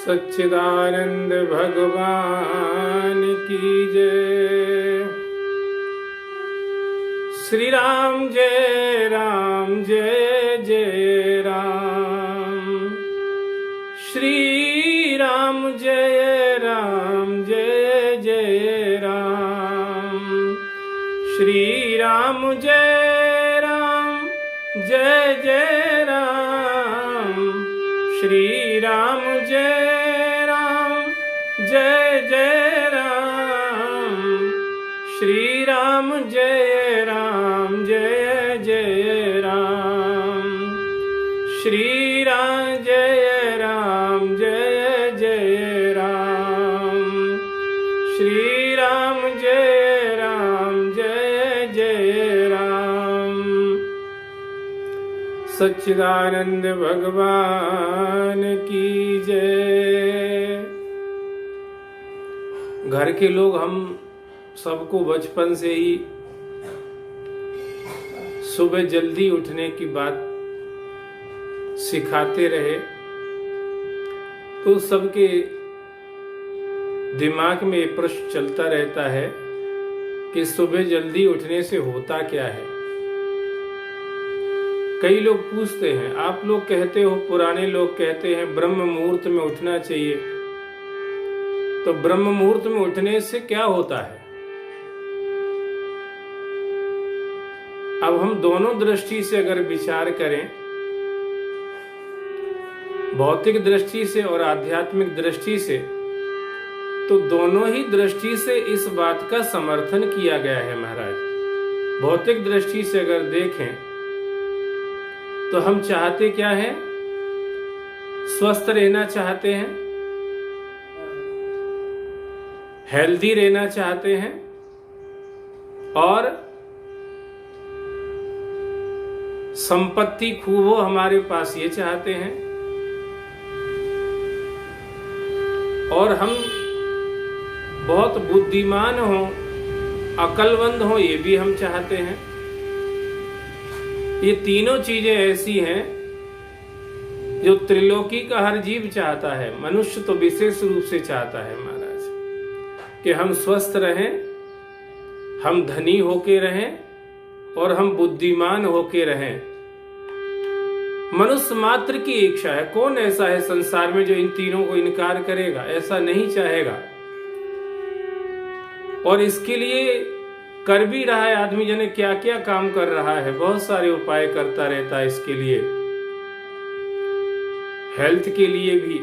सच्चिदानंद भगवान की जय। श्री राम जय जय राम। श्री राम जय जय राम। श्री राम जय जय राम। श्री राम जय जय राम। श्री राम जय जय राम। श्री राम जय जय राम। श्री राम जय जय राम। सच्चिदानंद भगवान की जय। घर के लोग हम सबको बचपन से ही सुबह जल्दी उठने की बात सिखाते रहे, तो सबके दिमाग में ये प्रश्न चलता रहता है कि सुबह जल्दी उठने से होता क्या है। कई लोग पूछते हैं, आप लोग कहते हो, पुराने लोग कहते हैं ब्रह्म मुहूर्त में उठना चाहिए, तो ब्रह्म मुहूर्त में उठने से क्या होता है? अब हम दोनों दृष्टि से अगर विचार करें, भौतिक दृष्टि से और आध्यात्मिक दृष्टि से, तो दोनों ही दृष्टि से इस बात का समर्थन किया गया है महाराज। भौतिक दृष्टि से अगर देखें तो हम चाहते क्या हैं? स्वस्थ रहना चाहते हैं, हेल्दी रहना चाहते हैं और संपत्ति खूब हो हमारे पास, ये चाहते हैं। और हम बहुत बुद्धिमान हो, अक्लमंद हो, ये भी हम चाहते हैं। ये तीनों चीजें ऐसी हैं जो त्रिलोकी का हर जीव चाहता है। मनुष्य तो विशेष रूप से चाहता है महाराज कि हम स्वस्थ रहें, हम धनी होके रहें और हम बुद्धिमान होके रहें। मनुष्य मात्र की इच्छा है। कौन ऐसा है संसार में जो इन तीनों को इनकार करेगा? ऐसा नहीं चाहेगा। और इसके लिए कर भी रहा है आदमी, जाने क्या क्या काम कर रहा है, बहुत सारे उपाय करता रहता है इसके लिए। हेल्थ के लिए भी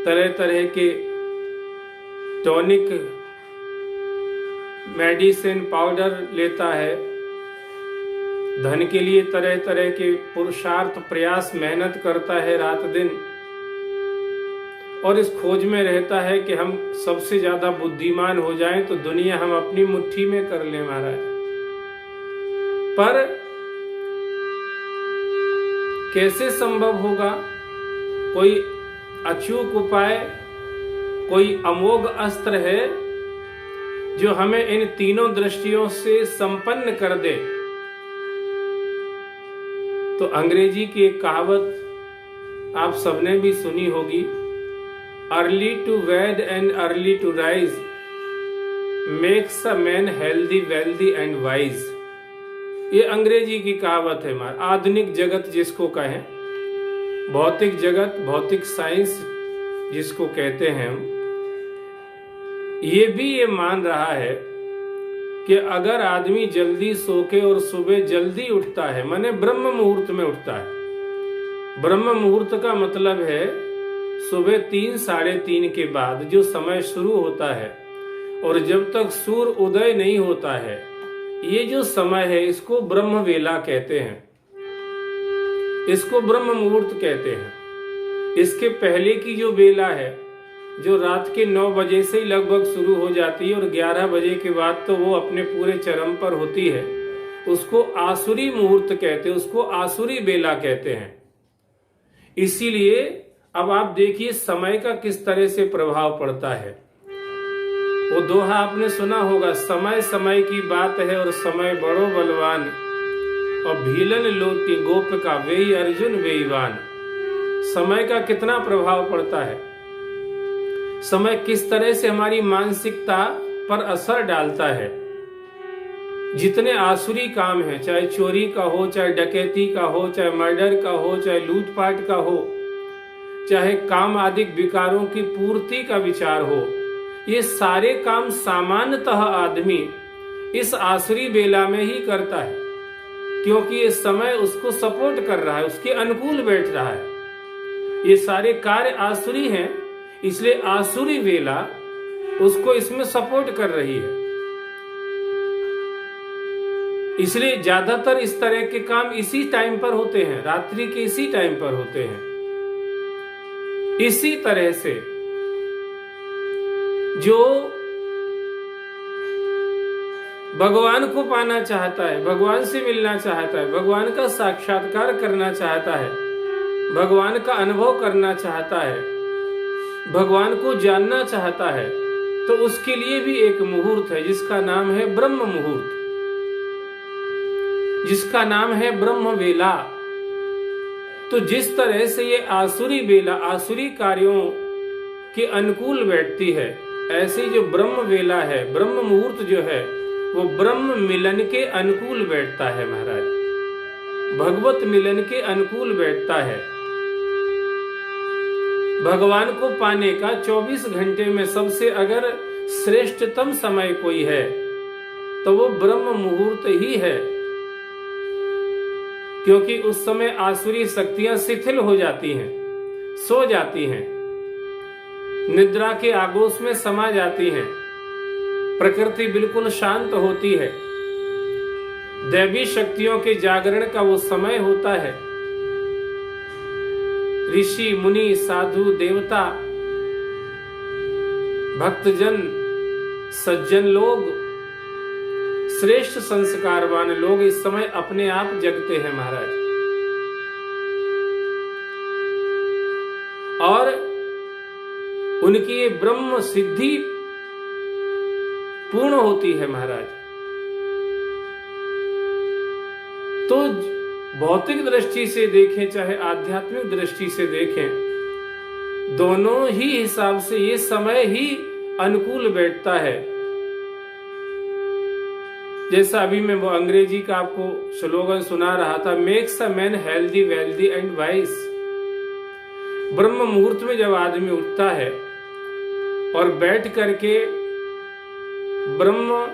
तरह तरह के टॉनिक, मेडिसिन, पाउडर लेता है। धन के लिए तरह तरह के पुरुषार्थ, प्रयास, मेहनत करता है रात दिन, और इस खोज में रहता है कि हम सबसे ज्यादा बुद्धिमान हो जाएं तो दुनिया हम अपनी मुट्ठी में कर लें महाराज। पर कैसे संभव होगा? कोई अचूक उपाय, कोई अमोघ अस्त्र है जो हमें इन तीनों दृष्टियों से संपन्न कर दे। तो अंग्रेजी की एक कहावत आप सबने भी सुनी होगी, early to bed and early to rise makes a man healthy, wealthy and wise. ये अंग्रेजी की कहावत है। हमारा आधुनिक जगत जिसको कहें, भौतिक जगत, भौतिक साइंस जिसको कहते हैं हम, ये भी ये मान रहा है कि अगर आदमी जल्दी सो के और सुबह जल्दी उठता है, माने ब्रह्म मुहूर्त में उठता है। ब्रह्म मुहूर्त का मतलब है सुबह 3, साढ़े 3 के बाद जो समय शुरू होता है और जब तक सूर्य उदय नहीं होता है, ये जो समय है इसको ब्रह्म वेला कहते हैं, इसको ब्रह्म मुहूर्त कहते हैं। इसके पहले की जो वेला है, जो रात के 9 बजे से ही लगभग शुरू हो जाती है और 11 बजे के बाद तो वो अपने पूरे चरम पर होती है, उसको आसुरी मुहूर्त कहते हैं, उसको आसुरी बेला कहते हैं। इसीलिए अब आप देखिए समय का किस तरह से प्रभाव पड़ता है। वो दोहा आपने सुना होगा, समय समय की बात है और समय बड़ो बलवान, और भीलन लोटी गोप का वेई अर्जुन वेईवान। समय का कितना प्रभाव पड़ता है। समय किस तरह से हमारी मानसिकता पर असर डालता है। जितने आसुरी काम हैं, चाहे चोरी का हो, चाहे डकैती का हो, चाहे मर्डर का हो, चाहे लूटपाट का हो, चाहे काम आदि विकारों की पूर्ति का विचार हो, ये सारे काम सामान्यतः आदमी इस आसुरी बेला में ही करता है, क्योंकि ये समय उसको सपोर्ट कर रहा है, उसके अनुकूल बैठ रहा है। ये सारे कार्य आसुरी हैं, इसलिए आसुरी बेला उसको इसमें सपोर्ट कर रही है। इसलिए ज्यादातर इस तरह के काम इसी टाइम पर होते हैं, रात्रि के इसी टाइम पर होते हैं। इसी तरह से जो भगवान को पाना चाहता है, भगवान से मिलना चाहता है, भगवान का साक्षात्कार करना चाहता है, भगवान का अनुभव करना चाहता है, भगवान को जानना चाहता है, तो उसके लिए भी एक मुहूर्त है जिसका नाम है ब्रह्म मुहूर्त, जिसका नाम है ब्रह्म वेला। तो जिस तरह से ये आसुरी बेला आसुरी कार्यों के अनुकूल बैठती है, ऐसे जो ब्रह्म वेला है, ब्रह्म मुहूर्त जो है, वो ब्रह्म मिलन के अनुकूल बैठता है महाराज, भगवत मिलन के अनुकूल बैठता है। भगवान को पाने का 24 घंटे में सबसे अगर श्रेष्ठतम समय कोई है तो वो ब्रह्म मुहूर्त ही है, क्योंकि उस समय आसुरी शक्तियां शिथिल हो जाती हैं, सो जाती हैं, निद्रा के आगोश में समा जाती हैं, प्रकृति बिल्कुल शांत होती है, दैवी शक्तियों के जागरण का वो समय होता है। ऋषि मुनि साधु देवता भक्तजन सज्जन लोग श्रेष्ठ संस्कारवान लोग इस समय अपने आप जगते हैं महाराज, और उनकी ये ब्रह्म सिद्धि पूर्ण होती है महाराज। तो भौतिक दृष्टि से देखें चाहे आध्यात्मिक दृष्टि से देखें, दोनों ही हिसाब से ये समय ही अनुकूल बैठता है। जैसा अभी मैं वो अंग्रेजी का आपको स्लोगन सुना रहा था, makes a man healthy wealthy and wise. ब्रह्म मुहूर्त में जब आदमी उठता है और बैठ करके ब्रह्म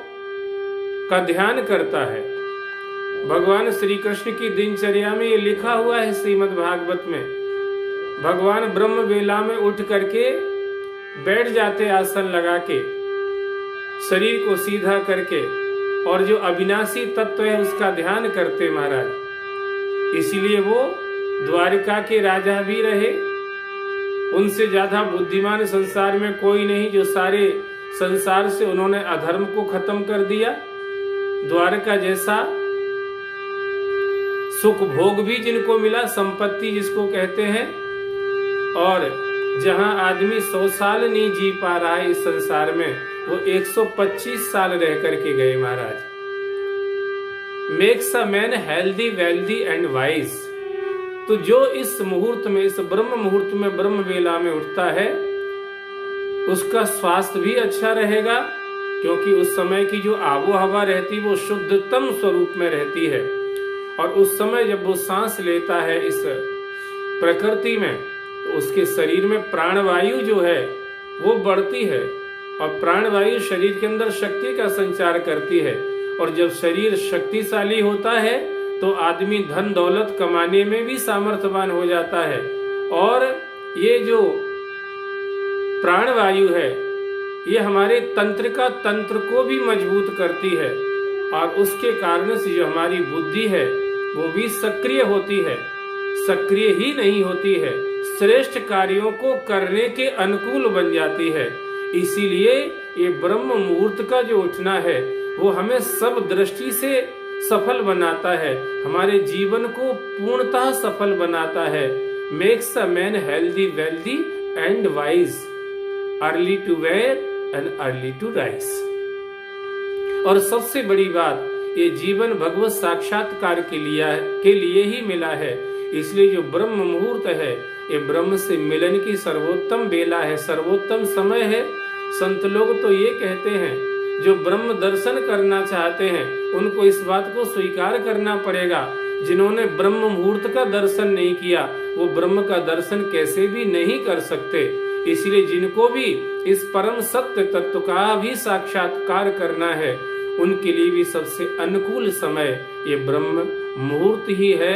का ध्यान करता है, भगवान श्री कृष्ण की दिनचर्या में ये लिखा हुआ है श्रीमद् भागवत में, भगवान ब्रह्म वेला में उठ करके बैठ जाते आसन लगा के, शरीर को सीधा करके, और जो अविनाशी तत्व है उसका ध्यान करते महाराज। इसीलिए वो द्वारिका के राजा भी रहे, उनसे ज्यादा बुद्धिमान संसार में कोई नहीं, जो सारे संसार से उन्होंने अधर्म को खत्म कर दिया। द्वारका जैसा सुख भोग भी जिनको मिला, संपत्ति जिसको कहते हैं, और जहां आदमी 100 साल नहीं जी पा रहा है इस संसार में, वो 125 साल रह करके गए महाराज। Makes a man healthy wealthy and wise. तो जो इस मुहूर्त में, इस ब्रह्म मुहूर्त में, ब्रह्म वेला में उठता है, उसका स्वास्थ्य भी अच्छा रहेगा, क्योंकि उस समय की जो आबो हवा रहती वो शुद्धतम स्वरूप में रहती है, और उस समय जब वो सांस लेता है इस प्रकृति में, तो उसके शरीर में प्राणवायु जो है वो बढ़ती है, और प्राणवायु शरीर के अंदर शक्ति का संचार करती है, और जब शरीर शक्तिशाली होता है तो आदमी धन दौलत कमाने में भी सामर्थ्यवान हो जाता है। और ये जो प्राणवायु है ये हमारे तंत्रिका तंत्र को भी मजबूत करती है, और उसके कारण से जो हमारी बुद्धि है वो भी सक्रिय होती है, सक्रिय ही नहीं होती है, श्रेष्ठ कार्यों को करने के अनुकूल बन जाती है। इसीलिए ये ब्रह्म मुहूर्त का जो उठना है वो हमें सब दृष्टि से सफल बनाता है, हमारे जीवन को पूर्णतः सफल बनाता है। Makes a man healthy wealthy and wise, early to bed and early to rise. और सबसे बड़ी बात, ये जीवन भगवत साक्षात्कार के लिए ही मिला है, इसलिए जो ब्रह्म मुहूर्त है ये ब्रह्म से मिलन की सर्वोत्तम बेला है, सर्वोत्तम समय है। संत लोग तो ये कहते हैं, जो ब्रह्म दर्शन करना चाहते हैं उनको इस बात को स्वीकार करना पड़ेगा, जिन्होंने ब्रह्म मुहूर्त का दर्शन नहीं किया वो ब्रह्म का दर्शन कैसे भी नहीं कर सकते। इसलिए जिनको भी इस परम सत्य तत्व का भी साक्षात्कार करना है उनके लिए भी सबसे अनुकूल समय ये ब्रह्म मुहूर्त ही है।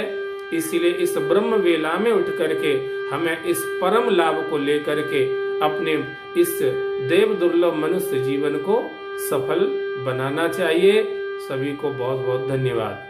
इसलिए इस ब्रह्म वेला में उठ करके हमें इस परम लाभ को लेकर के अपने इस देव दुर्लभ मनुष्य जीवन को सफल बनाना चाहिए। सभी को बहुत बहुत धन्यवाद।